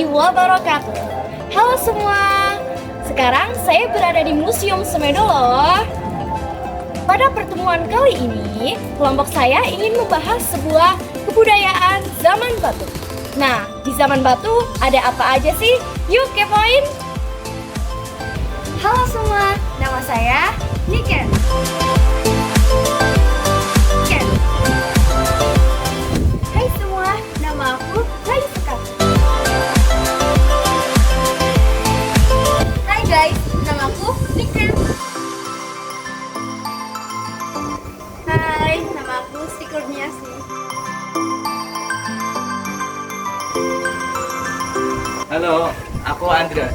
warahmatullahi wabarakatuh. Halo semua, sekarang saya berada di Museum Semedo loh. Pada pertemuan kali ini, kelompok saya ingin membahas sebuah kebudayaan zaman batu. Nah, di zaman batu ada apa aja sih? Yuk kepoin! Halo semua, nama saya Niken. Hai semua, nama aku Raisa. Hai guys, nama aku Niken. Hai, nama aku Siti Kurniasi. Halo, aku Andra.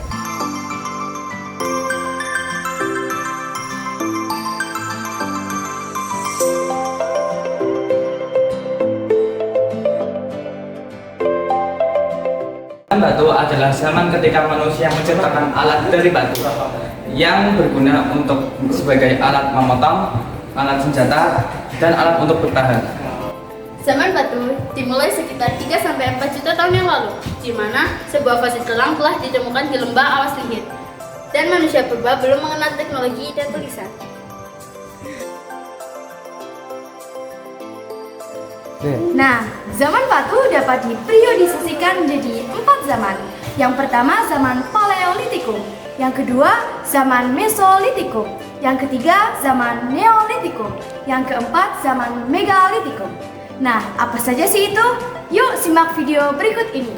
Batu adalah zaman ketika manusia menciptakan alat dari batu yang berguna untuk sebagai alat memotong, alat senjata, dan alat untuk bertahan. Zaman batu dimulai sekitar 3-4 juta tahun yang lalu, di mana sebuah fosil tulang telah ditemukan di lembah awas Lihit, dan manusia purba belum mengenal teknologi dan tulisan. Nah, zaman batu dapat diperiodisasikan menjadi 4 zaman. Yang pertama zaman Paleolitikum, yang kedua zaman Mesolitikum, yang ketiga zaman Neolitikum, yang keempat zaman Megalitikum. Nah, apa saja sih itu? Yuk simak video berikut ini.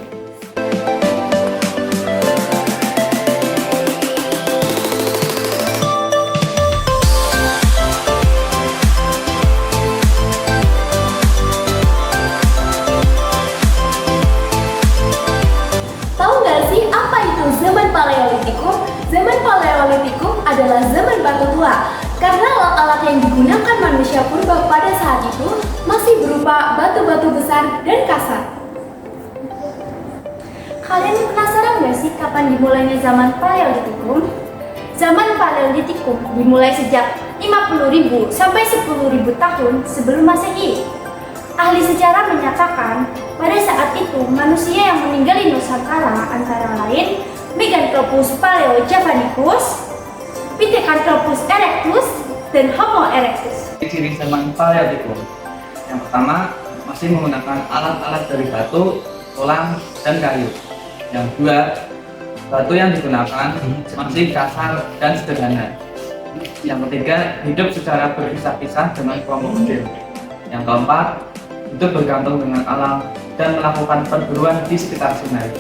Tahu nggak sih apa itu zaman Paleolitikum? Zaman Paleolitikum adalah zaman batu tua. Karena alat-alat yang digunakan manusia purba pada saat itu masih berupa batu-batu besar dan kasar. Kalian penasaran nggak sih kapan dimulainya zaman Paleolitikum? Zaman Paleolitikum dimulai sejak 50.000 sampai 10.000 tahun sebelum Masehi. Ahli sejarah menyatakan pada saat itu manusia yang meninggal di Nusantara antara lain Meganthropus paleojavanicus, Pithecanthropus erectus, dan Homo erectus. Ciri zaman Paleolitikum yang pertama masih menggunakan alat-alat dari batu, tulang, dan kayu. Yang kedua, batu yang digunakan masih kasar dan sederhana. Yang ketiga, hidup secara berpisah-pisah dengan kelompok kecil. Yang keempat, hidup bergantung dengan alam dan melakukan perburuan di sekitar sungai.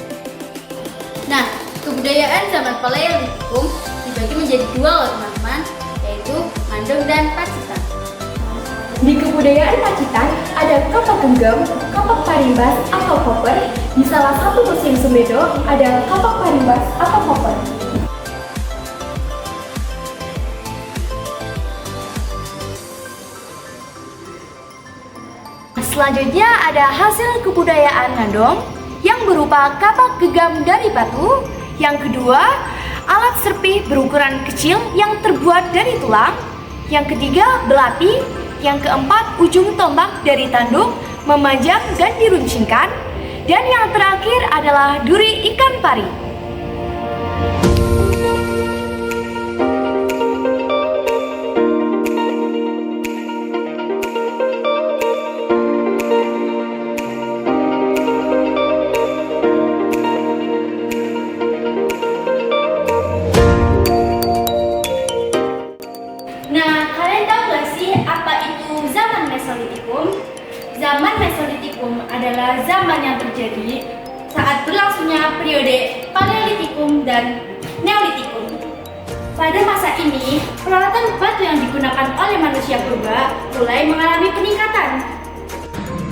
Nah, kebudayaan zaman Paleolitikum dibagi menjadi 2 loh teman-teman, yaitu Mandung dan Pacitan. Di kebudayaan Pacitan ada kapak genggam, kapak parimbas atau koper. Di salah satu museum Semedo ada kapak parimbas atau koper. Selanjutnya ada hasil kebudayaan Nandong yang berupa kapak genggam dari batu. Yang kedua, alat serpih berukuran kecil yang terbuat dari tulang. Yang ketiga, belati. Yang keempat, ujung tombak dari tanduk memanjang dan diruncingkan. Dan yang terakhir adalah duri ikan pari. Nah, kalian tahu gak sih apa itu zaman Mesolitikum? Zaman Mesolitikum adalah zaman yang terjadi saat berlangsungnya periode Paleolitikum dan Neolitikum. Pada masa ini, peralatan batu yang digunakan oleh manusia purba mulai mengalami peningkatan.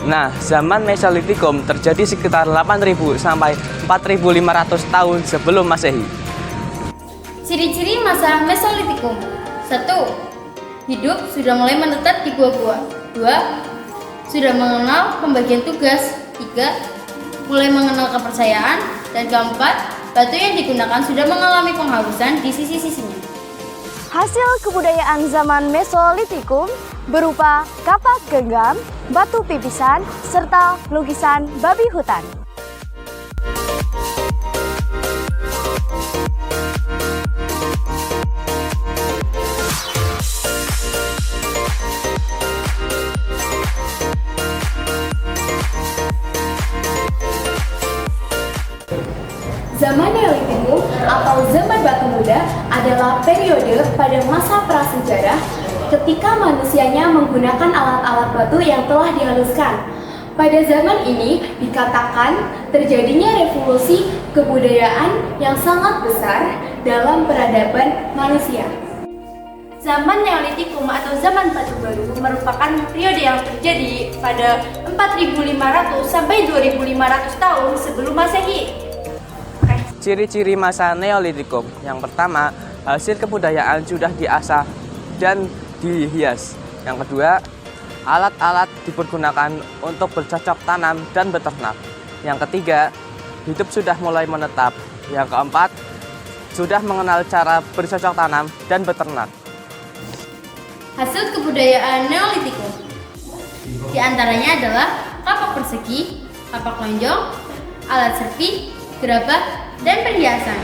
Nah, zaman Mesolitikum terjadi sekitar 8.000 sampai 4.500 tahun sebelum Masehi. Ciri-ciri masa Mesolitikum: 1. Hidup sudah mulai menetap di gua-gua. 2. Sudah mengenal pembagian tugas. 3. Mulai mengenal kepercayaan. Dan keempat, batu yang digunakan sudah mengalami penghalusan di sisi-sisinya. Hasil kebudayaan zaman Mesolitikum berupa kapak genggam, batu pipisan, serta lukisan babi hutan. Mesolitikum atau zaman batu muda adalah periode pada masa prasejarah ketika manusianya menggunakan alat-alat batu yang telah dihaluskan. Pada zaman ini dikatakan terjadinya revolusi kebudayaan yang sangat besar dalam peradaban manusia. Zaman Neolitikum atau zaman batu baru merupakan periode yang terjadi pada 4.500 sampai 2.500 tahun sebelum Masehi. Ciri-ciri masa Neolitikum. Yang pertama, hasil kebudayaan sudah diasah dan dihias. Yang kedua, alat-alat dipergunakan untuk bercocok tanam dan beternak. Yang ketiga, hidup sudah mulai menetap. Yang keempat, sudah mengenal cara bercocok tanam dan beternak. Hasil kebudayaan Neolitikum di antaranya adalah kapak persegi, kapak lonjong, alat serpi, gerabah, dan perhiasan.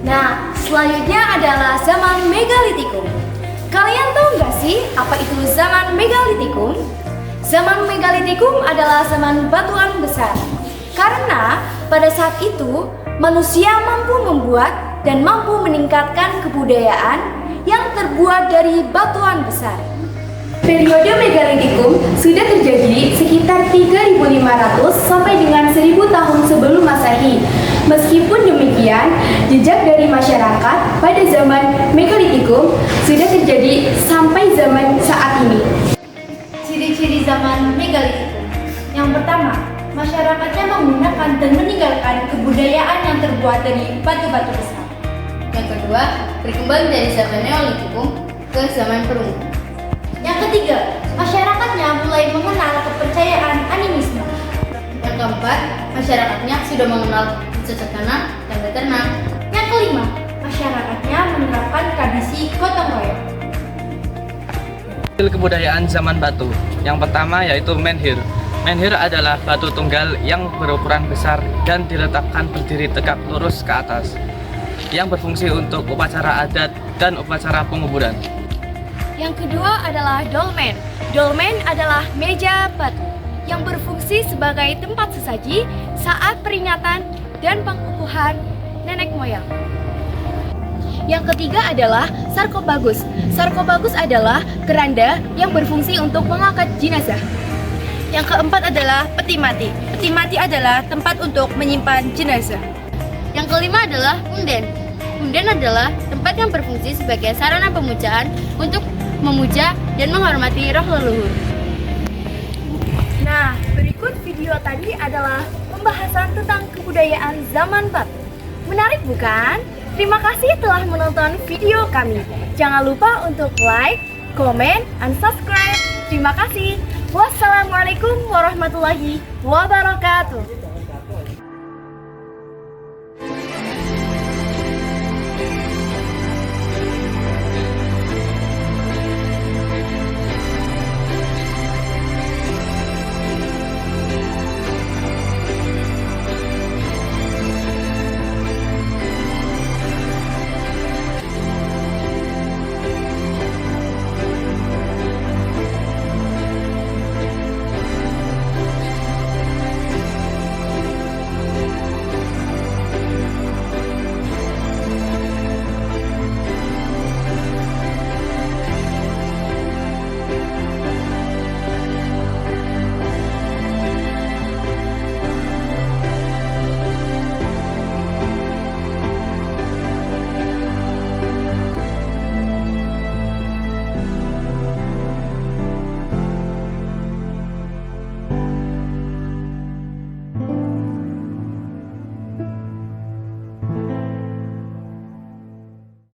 Nah, selanjutnya adalah zaman Megalitikum. Kalian tahu nggak sih apa itu zaman Megalitikum? Zaman Megalitikum adalah zaman batuan besar. Karena pada saat itu manusia mampu membuat dan mampu meningkatkan kebudayaan yang terbuat dari batuan besar. Periode Megalitikum sudah terjadi sekitar 3.500 sampai dengan 1.000 tahun sebelum Masehi. Meskipun demikian, jejak dari masyarakat pada zaman Megalitikum sudah terjadi sampai zaman saat ini. Ciri-ciri zaman Megalitikum. Yang pertama, masyarakatnya menggunakan dan meninggalkan kebudayaan yang terbuat dari batu-batu besar. Yang kedua, berkembang dari zaman Neolitikum ke zaman perunggu. Yang ketiga, masyarakatnya mulai mengenal kepercayaan animisme. Yang keempat, masyarakatnya sudah mengenal bercocok tanam dan beternak. Yang kelima, masyarakatnya menerapkan tradisi gotong royong. Hasil kebudayaan zaman batu. Yang pertama yaitu menhir. Menhir adalah batu tunggal yang berukuran besar dan diletakkan berdiri tegak lurus ke atas, yang berfungsi untuk upacara adat dan upacara penguburan. Yang kedua adalah dolmen. Dolmen adalah meja batu yang berfungsi sebagai tempat sesaji saat peringatan dan pengukuhan nenek moyang. Yang ketiga adalah sarkobagus. Sarkobagus adalah keranda yang berfungsi untuk mengangkat jenazah. Yang keempat adalah peti mati. Peti mati adalah tempat untuk menyimpan jenazah. Yang kelima adalah unden. Unden adalah tempat yang berfungsi sebagai sarana pemujaan untuk memuja dan menghormati roh leluhur. Nah, berikut video tadi adalah pembahasan tentang kebudayaan zaman batu. Menarik bukan? Terima kasih telah menonton video kami. Jangan lupa untuk like, comment, and subscribe. Terima kasih. Wassalamualaikum warahmatullahi wabarakatuh.